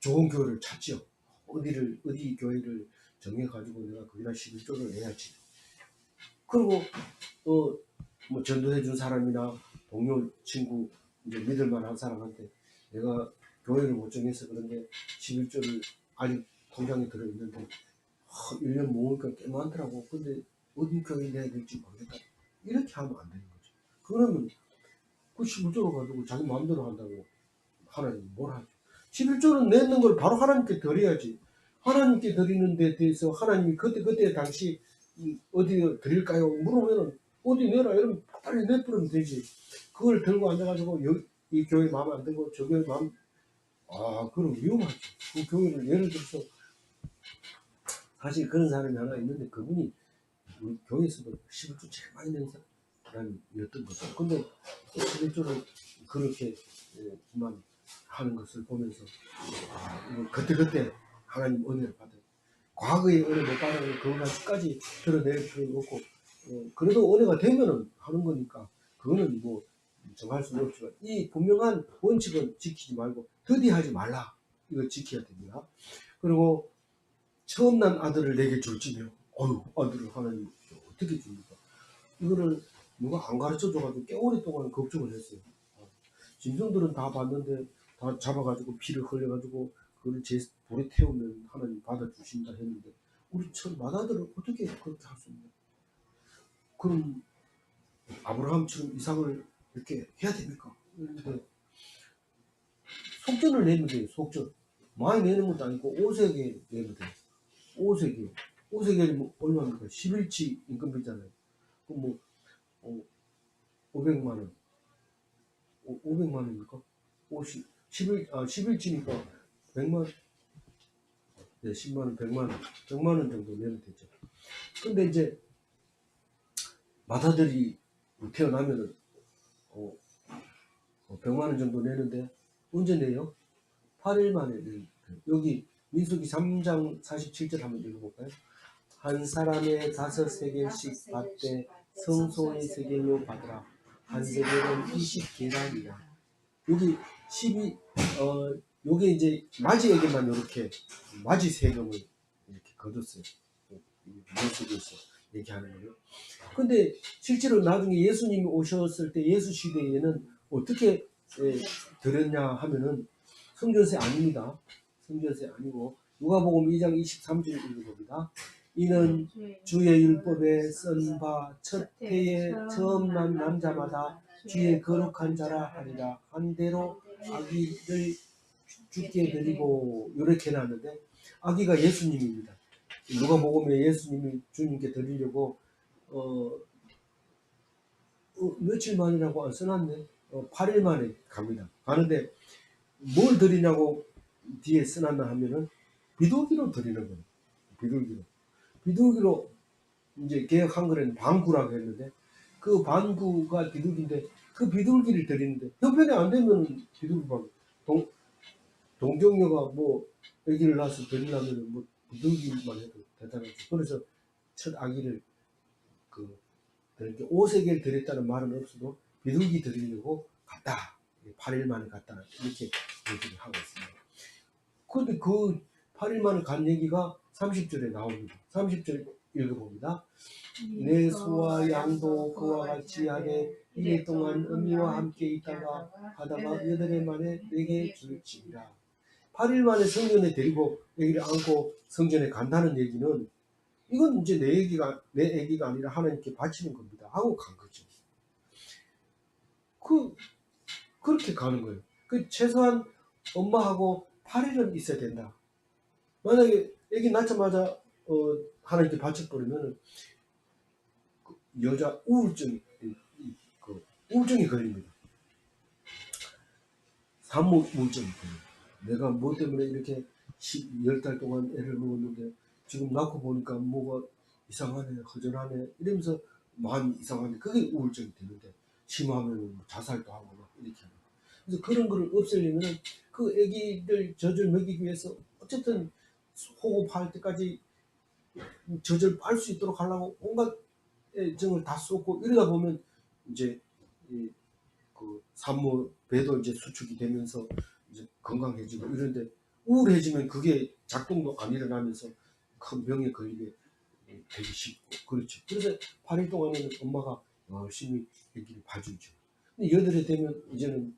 좋은 교회를 찾죠. 어디 교회를 정해가지고 내가 거기다 11조를 내야지. 그리고 뭐 전도해준 사람이나 동료 친구 이제 믿을만한 사람한테 내가 교회를 못 정해서 그런데 11조를 아직 통장에 들어있는데 1년 모으니까 꽤 많더라고. 근데 어디 교회 내야 될지 모르겠다. 이렇게 하면 안 되는 거죠. 그러면 그 11조로 가지고 자기 마음대로 한다고 하나님 뭘 하죠. 11조는 내는 걸 바로 하나님께 드려야지. 하나님께 드리는 데 대해서 하나님이 그때 당시 어디 드릴까요? 물으면은 어디 내라 이러면 빨리 내버리면 되지. 그걸 들고 앉아가지고 이 교회 마음에 안 들고 저 교회 마음, 그럼 위험하죠. 그 교회를 예를 들어서 사실 그런 사람이 하나 있는데 그분이 우리 교회에서도 11조 제일 많이 낸 사람이었던 거죠. 근데 11조를 그렇게 만 하는 것을 보면서 이거 그때 하나님 은혜를 받아요. 과거의 은혜 못 받아서 그거까지 드러낼 필요는 없고, 그래도 은혜가 되면은 하는 거니까 그거는 뭐 정할 수는 없지만 이 분명한 원칙은 지키지 말고 더디하지 말라. 이거 지켜야 됩니다. 그리고 처음 난 아들을 내게 줄지며, 아들을 하나님 어떻게 줍니까? 이거를 누가 안 가르쳐 줘가지고 꽤 오랫동안 걱정을 했어요. 짐승들은 다 봤는데 다 잡아가지고 피를 흘려가지고 그걸 제 불에 태우면 하나님 받아주신다 했는데 우리 처음 맏아들을 어떻게 그렇게 할 수 있냐? 그럼 아브라함처럼 이삭을 이렇게 해야 됩니까? 근데 속전을 내면 돼요. 속전. 많이 내는 것도 아니고 5세기 내면 돼요. 5세기. 5세기는 뭐 얼마입니까? 11치 임금비잖아요. 그럼 뭐 500만 원. 500만 원입니까? 11치니까 100만, 네, 10만 원, 100만 원. 100만 원 정도 내면 되죠. 근데 이제 맏아들이 태어나면은 100만 원 정도 내는데 언제 내요? 8일 만에 내요. 여기 민수기 3장 47절 한번 읽어볼까요? 한 사람의 5세겔씩 받되 성소의 세겔로 받으라. 한 세겔은 20계란이라. 여기 12, 요게 이제 맞이에게만 이렇게 맞이 세금을 이렇게 거뒀어요. 민수기에서 얘기하는 거예요. 근데 실제로 나중에 예수님이 오셨을 때 예수 시대에는 어떻게 드렸냐 하면은 성전세 아닙니다. 성전세 아니고 누가복음 2장 23절 읽어봅니다. 이는 주의 율법에 쓴 바 첫 해에 처음 난 남자마다 주의 거룩한 자라 하리라. 한 대로 아기를 죽게 드리고 이렇게 나왔는데 아기가 예수님입니다. 누가복음에 예수님이 주님께 드리려고 며칠 만이라고 안 써놨네. 8일 만에 갑니다. 가는데 뭘 드리냐고 뒤에 써놨나 하면은 비둘기로 드리는 거예요. 비둘기로 이제 개혁 한글에는 방구라고 했는데 그 방구가 비둘기인데 그 비둘기를 드리는데 형편이 안 되면 비둘기 방구. 동정녀가 뭐 아기를 낳아서 드리려면 뭐 비둘기만 해도 대단하죠. 그래서 첫 아기를 이렇게 5세계를 드렸다는 말은 없어도 비둘기 드리려고 갔다. 8일 만에 갔다. 이렇게 얘기를 하고 있습니다. 그런데 그 8일 만에 간 얘기가 30절에 나옵니다. 30절 읽어봅니다. 내 소와 양도 그와 같이 하되 이래 동안 어미와 함께 있다가 하다가 8일 만에 내게 줄지니라. 8일 만에 성전에 데리고 애기를 안고 성전에 간다는 얘기는 이건 이제 내 애기가 아니라 하나님께 바치는 겁니다 하고 간 거죠. 그렇게 가는 거예요. 최소한 엄마하고 8일은 있어야 된다. 만약에 애기 낳자마자 하나님께 바쳐버리면 여자 우울증이 걸립니다. 산모 우울증이 걸립니다. 내가 뭐 때문에 이렇게 10달 동안 애를 먹었는데 지금 낳고 보니까 뭐가 이상하네, 허전하네 이러면서 마음이 이상한데 그게 우울증이 되는데 심하면 자살도 하고 막 이렇게 합니다. 그래서 그런 거를 없애려면 그 애기들 젖을 먹이기 위해서 어쨌든 호흡할 때까지 젖을 빨 수 있도록 하려고 온갖 정을 다 쏟고 이러다 보면 이제 그 산모 배도 이제 수축이 되면서 이제 건강해지고 이런데 우울해지면 그게 작동도 안 일어나면서 큰 병에 걸리게 되기 쉽고 그렇죠. 그래서 8일 동안에는 엄마가 열심히 애기를 봐주죠. 근데 8일에 되면 이제는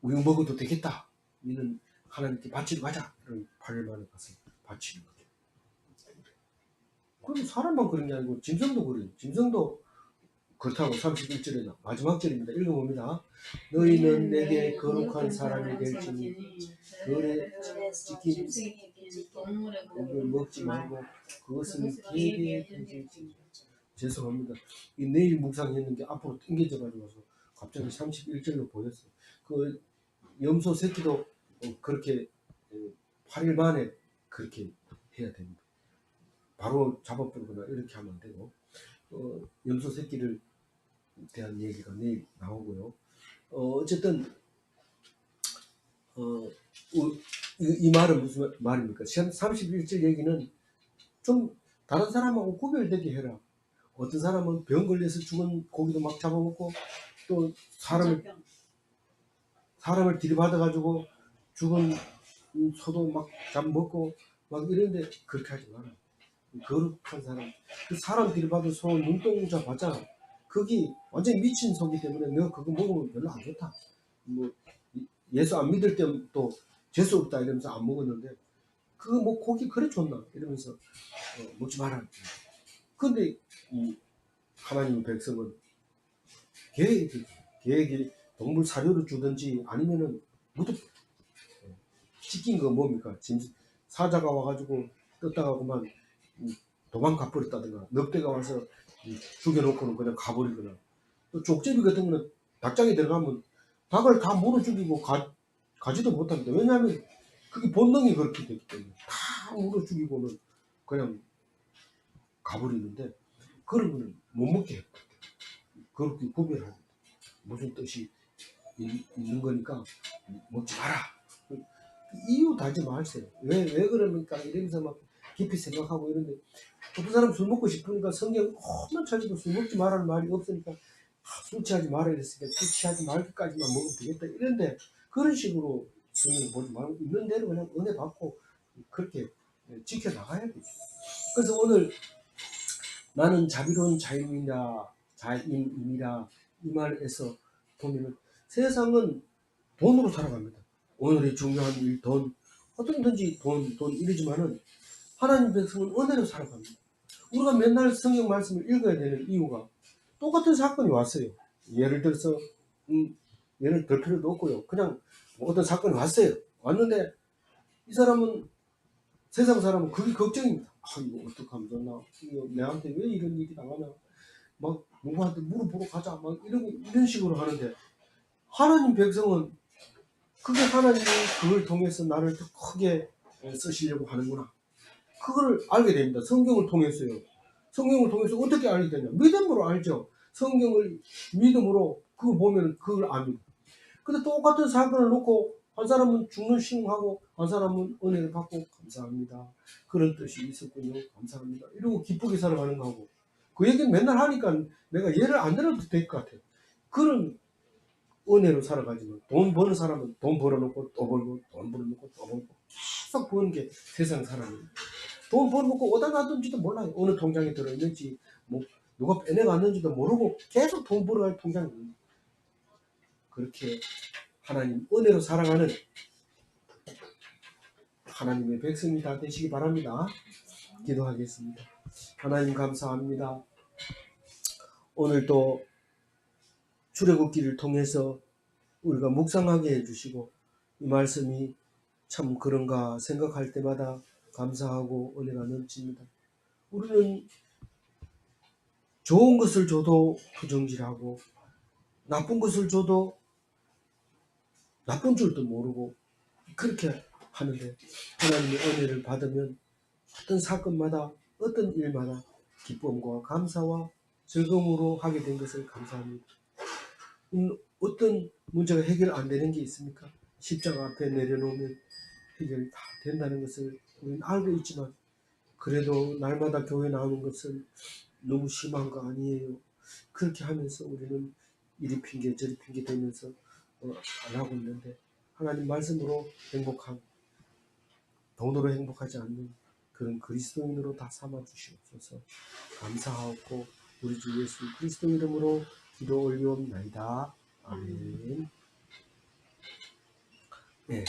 우유 먹어도 되겠다. 이는 하나님께 바치러 가자. 그럼 8일 만에 가서 바치는 거죠. 그럼 사람만 그런 게 아니고 짐승도 그래요. 짐승도 그렇다고 31절에 마지막 절입니다. 읽어봅니다. 너희는 내게 거룩한 사람이 될지니 너의 지킨 곡을 먹지 말고 그것은 개에게 던질지. 죄송합니다. 이 내일 묵상했는 게 앞으로 땡겨져 가지고 갑자기 31절로 보였어요. 그 염소 새끼도 그렇게 8일 만에 그렇게 해야 됩니다. 바로 잡아버리거나 이렇게 하면 안 되고 염소 새끼를 대한 얘기가 내일 나오고요. 어쨌든 이 말은 무슨 말입니까? 31절 얘기는 좀 다른 사람하고 구별되게 해라. 어떤 사람은 병 걸려서 죽은 고기도 막 잡아먹고 또 사람을 들이받아가지고 죽은 소도 막 잡아먹고 막 이런데 그렇게 하지 마라. 거룩한 사람, 그 사람 들이받은 소 눈동자 봤잖아. 그게 완전히 미친 소기 때문에 내가 그거 먹으면 별로 안 좋다. 뭐 예수 안 믿을 때 또 재수 없다 이러면서 안 먹었는데 그거 뭐 고기 그래 좋나 이러면서 먹지 마라. 근데 하나님 백성은 계획이 동물 사료를 주든지 아니면은 무도 찢긴 거 뭡니까? 사자가 와가지고 떴다가 그만 도망가 버렸다든가 늑대가 와서 죽여놓고는 그냥 가버리거나 또 족제비 같은 거는 닭장에 들어가면 닭을 다 물어 죽이고 가지도 못합니다. 왜냐하면 그게 본능이 그렇게 되기 때문에 다 물어 죽이고는 그냥 가버리는데 그런 거는 못 먹게 해요. 그렇게 구별합니다. 무슨 뜻이 있는 거니까 먹지 마라. 이유 달지 마세요. 왜 그럽니까? 이러면서 막 깊이 생각하고 이런데 어떤 사람 술 먹고 싶으니까 성경 엄만 찾아도 술 먹지 말라는 말이 없으니까 술 취하지 말아 이랬으니까 술 취하지 말기까지만 먹으면 되겠다 이런데 그런 식으로 성경 보지 말고 있는 대로 그냥 은혜 받고 그렇게 지켜나가야 되죠. 그래서 오늘 나는 자비로운 자임이라 이 말에서 보면은 세상은 돈으로 살아갑니다. 오늘의 중요한 일, 돈, 어떤든지 돈 이러지만은 하나님 백성은 은혜로 살아갑니다. 우리가 맨날 성경 말씀을 읽어야 되는 이유가 똑같은 사건이 왔어요. 예를 들어서 예를 들 필요도 없고요. 그냥 어떤 사건이 왔는데 이 사람은 세상 사람은 그게 걱정입니다. 이거 어떡하면 좋나? 이거 내한테 왜 이런 일이 나가나? 막 누구한테 물어보러 가자 막 이런 식으로 하는데 하나님 백성은 그게 하나님이 그걸 통해서 나를 더 크게 쓰시려고 하는구나. 그걸 알게 됩니다. 성경을 통해서요. 성경을 통해서 어떻게 알게 되냐? 믿음으로 알죠. 성경을 믿음으로 그거 보면 그걸 압니다. 근데 똑같은 사건을 놓고 한 사람은 죽는 신용하고 한 사람은 은혜를 받고 감사합니다. 그런 뜻이 있었군요. 감사합니다. 이러고 기쁘게 살아가는 거하고 그 얘기는 맨날 하니까 내가 예를 안 들어도 될 것 같아요. 그런 은혜로 살아가지만 돈 버는 사람은 돈 벌어놓고 또 벌고 돈 벌어놓고 또 벌고 계속 버는 게 세상 사람입니다. 돈 벌어놓고 어디다 놔둔지도 몰라요. 어느 통장에 들어있는지, 뭐 누가 빼내갔는지도 모르고 계속 돈 벌어갈 통장이 있는. 그렇게 하나님 은혜로 살아가는 하나님의 백성이 다 되시기 바랍니다. 기도하겠습니다. 하나님 감사합니다. 오늘도 출애굽기를 통해서 우리가 묵상하게 해주시고 이 말씀이 참 그런가 생각할 때마다 감사하고 은혜가 넘칩니다. 우리는 좋은 것을 줘도 부정질하고 나쁜 것을 줘도 나쁜 줄도 모르고 그렇게 하는데 하나님의 은혜를 받으면 어떤 사건마다 어떤 일마다 기쁨과 감사와 즐거움으로 하게 된 것을 감사합니다. 어떤 문제가 해결 안 되는 게 있습니까? 십자가 앞에 내려놓으면 해결 다 된다는 것을 우리는 알고 있지만 그래도 날마다 교회 나오는 것은 너무 심한 거 아니에요. 그렇게 하면서 우리는 이리 핑계 저리 핑계 대면서 안 하고 있는데 하나님 말씀으로 행복한 돈으로 행복하지 않는 그런 그리스도인으로 다 삼아 주시옵소서. 감사하고 우리 주 예수 그리스도 이름으로 기도 올리옵나이다. 아멘. 네.